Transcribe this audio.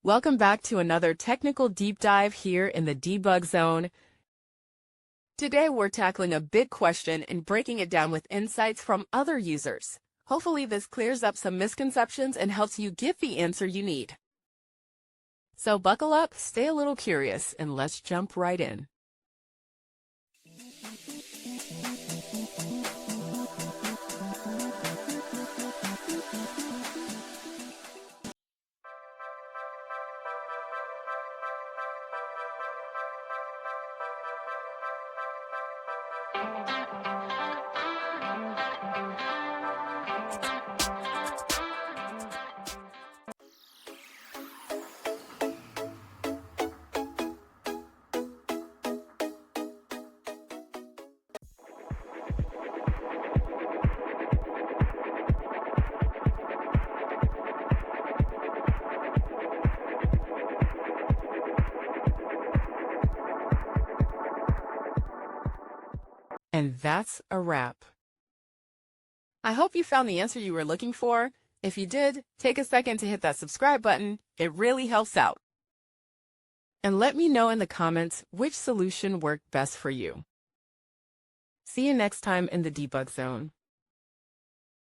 Welcome back to another technical deep dive here in the Debug Zone. Today we're tackling a big question and breaking it down with insights from other users. Hopefully this clears up some misconceptions and helps you get the answer you need. So buckle up, stay a little curious, and let's jump right in. And that's a wrap. I hope you found the answer you were looking for. If you did, take a second to hit that subscribe button. It really helps out. And let me know in the comments which solution worked best for you. See you next time in the Debug Zone.